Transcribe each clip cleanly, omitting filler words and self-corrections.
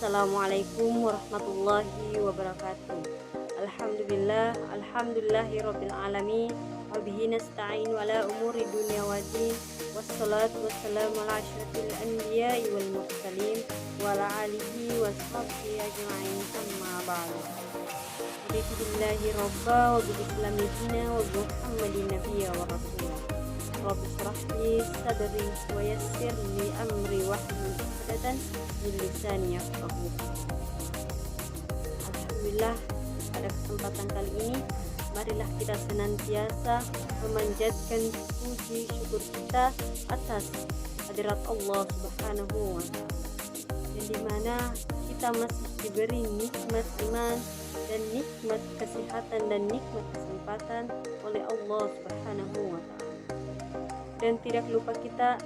Assalamualaikum warahmatullahi wabarakatuh. Alhamdulillahirabbil alamin wa bihi nasta'in ala umuri dunya waddin. Wassalatu wassalamu ala asyrafil anbiya'i wal mursalin wa ala alihi washabbihi ajma'in, amma ba'du. Raditu billahi rabba wa bil islami dina wa bi Muhammadin nabiyya wa rasulah. Rabbi shrah li sadri wa yassir li amri wahlul 'uqdatam min lisani yafqahu. Alhamdulillah, pada kesempatan kali ini marilah kita senantiasa memanjatkan puji syukur kita atas hadirat Allah Subhanahu wa taala, yang dimana kita masih diberi nikmat iman dan nikmat kesehatan dan nikmat kesempatan oleh Allah Subhanahu wa taala. Dan tidak lupa kita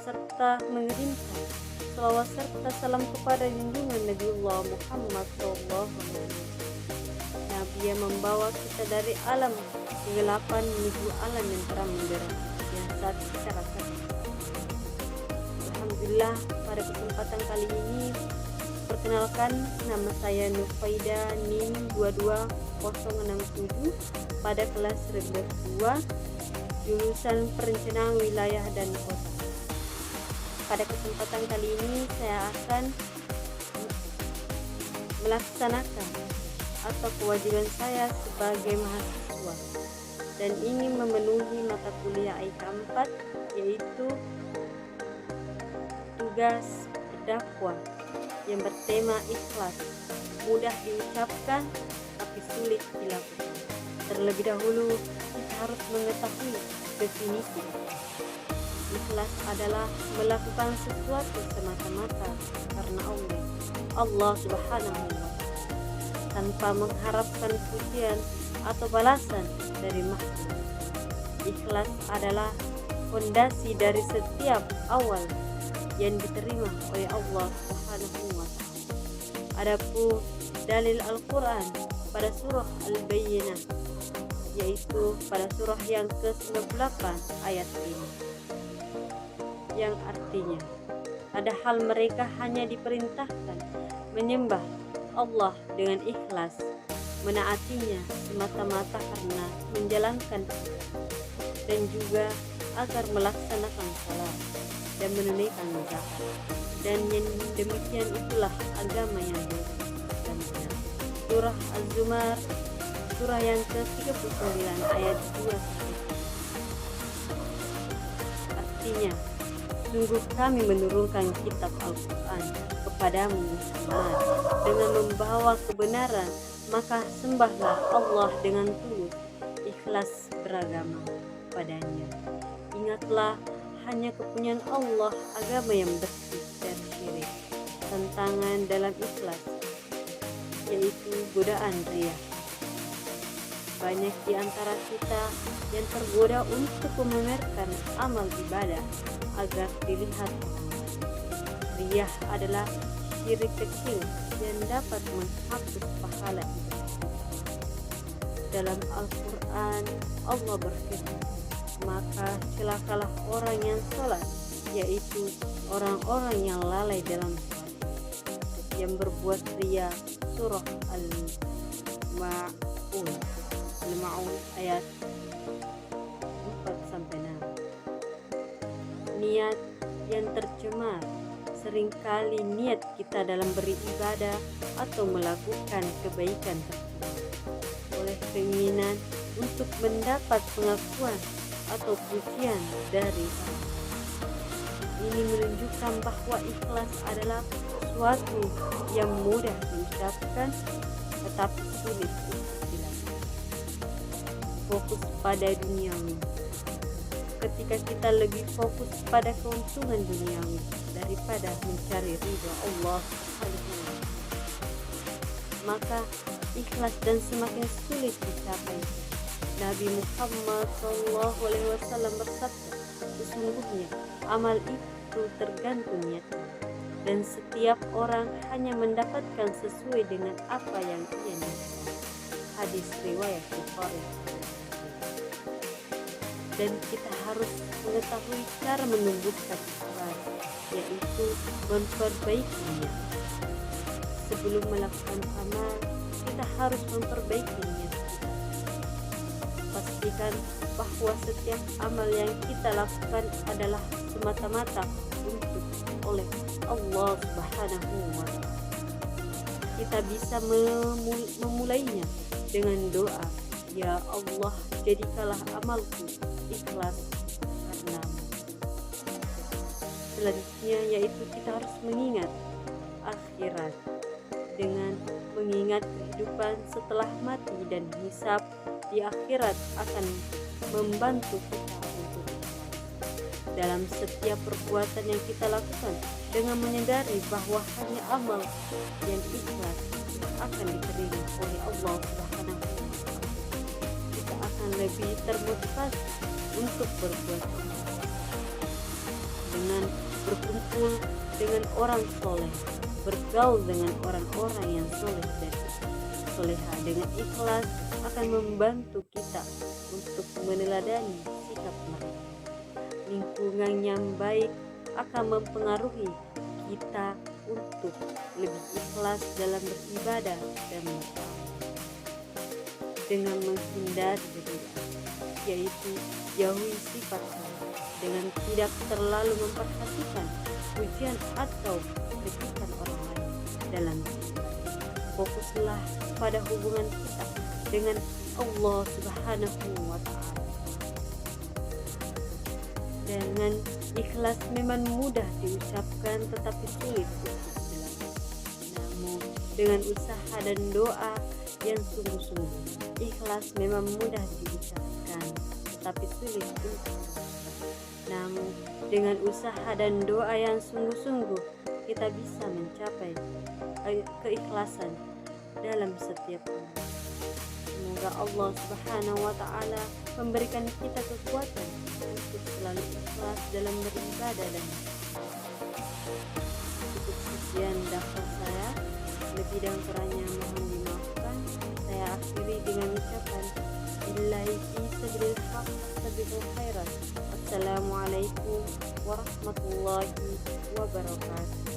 serta mengirimkan selawat serta salam kepada junjungan Nabiullah Muhammad SAW, Nabi yang membawa kita dari alam kegelapan menuju alam yang terang benderang yang saat kita rasakan. Alhamdulillah, pada kesempatan kali ini perkenalkan, nama saya Nufaida NIM 22067 pada kelas reguler 2 jurusan perencanaan wilayah dan kota. Pada kesempatan kali ini saya akan melaksanakan atau kewajiban saya sebagai mahasiswa dan ingin memenuhi mata kuliah IK 4, yaitu tugas berdakwah yang bertema ikhlas, mudah diucapkan tapi sulit dilakukan. Terlebih dahulu kita harus mengetahui definisi. Ikhlas adalah melakukan sesuatu semata-mata karena Allah Subhanahu wa taala, tanpa mengharapkan pujian atau balasan dari makhluk. Ikhlas adalah fondasi dari setiap awal yang diterima oleh Allah Subhanahu wa taala. Adapun dalil Al-Qur'an pada surah Al-Bayyinah, yaitu pada surah yang ke-98 ayat 5, yang artinya padahal mereka hanya diperintahkan menyembah Allah dengan ikhlas, menaatinya semata-mata karena menjalankan dan juga agar melaksanakan salat dan menunaikan zakat, dan yang demikian itulah agama yang lurus dan benar. Surah Az-Zumar surah yang ke-39 ayat 2. Artinya, sungguh kami menurunkan kitab Al-Quran kepadamu Muhammad dengan membawa kebenaran, maka sembahlah Allah dengan tulus, ikhlas beragama padanya. Ingatlah, hanya kepunyaan Allah agama yang bersih dari syirik. Tantangan dalam ikhlas yaitu godaan riya. Banyak di antara kita yang tergoda untuk memamerkan amal ibadah agar dilihat. Riyah adalah syirik kecil yang dapat menghapus pahala ibadah. Dalam Al-Quran Allah berfirman, maka celakalah orang yang sholat, yaitu orang-orang yang lalai dalam sholat, yang berbuat riya. Surah Al-Ma'un ayat 4-6. Niat yang tercemar. Seringkali niat kita dalam beribadah atau melakukan kebaikan tercemar oleh keinginan untuk mendapat pengakuan atau pujian dari orang. Ini menunjukkan bahwa ikhlas adalah sesuatu yang mudah diucapkan tetapi sulit untuk dilakukan. Fokus pada duniawi. Ketika kita lebih fokus pada keuntungan duniawi daripada mencari ridha Allah Subhanahu wa taala, maka ikhlas dan semakin sulit dicapai. Nabi Muhammad SAW bersabda, sesungguhnya amal itu tergantung niatnya, dan setiap orang hanya mendapatkan sesuai dengan apa yang ia niatkan. Hadis riwayat Bukhari. Dan kita harus mengetahui cara menumbuhkan ikhlas, yaitu memperbaiki niat. sebelum melakukan amal, kita harus memperbaiki niat kita. Pastikan bahwa setiap amal yang kita lakukan adalah semata-mata untuk oleh Allah Subhanahu wa Ta'ala. Kita bisa memulainya dengan doa, "Ya Allah, jadikanlah amalku ikhlas karenamu." Selanjutnya yaitu kita harus mengingat akhirat dengan mengingat kehidupan setelah mati, dan hisab di akhirat akan membantu kita untuk dalam setiap perbuatan yang kita lakukan, dengan menyadari bahwa hanya amal yang ikhlas akan diterima oleh Allah Subhanahu wa Ta'ala. Kita akan lebih termotivasi untuk berbuat dengan berkumpul dengan orang soleh, bergaul dengan orang-orang yang soleh dan soleha dengan ikhlas akan membantu kita untuk meneladani sikap mereka. Lingkungan yang baik akan mempengaruhi kita untuk lebih ikhlas dalam beribadah dan bertaat. Dengan menghindari riya, yaitu jauhi sifat salah, dengan tidak terlalu memperhatikan pujian atau kritikan orang lain dalam beribadah. Fokuslah pada hubungan kita dengan Allah Subhanahu wa Ta'ala. Dengan ikhlas memang mudah diucapkan tetapi sulit untuk dilakukan. Namun dengan usaha dan doa yang sungguh-sungguh, ikhlas memang mudah diucapkan tetapi sulit untuk dilakukan. Namun dengan usaha dan doa yang sungguh-sungguh, kita bisa mencapai keikhlasan dalam setiap amal. Semoga Allah Subhanahu wa Ta'ala memberikan kita kekuatan untuk selalu ikhlas dalam beribadah dan cukup sekian daftar saya. Lebih dan kurangnya mohon dimaafkan. Saya akhiri dengan ucapan billahi fi sabilil haq sabiqul khairat. Assalamualaikum warahmatullahi wabarakatuh.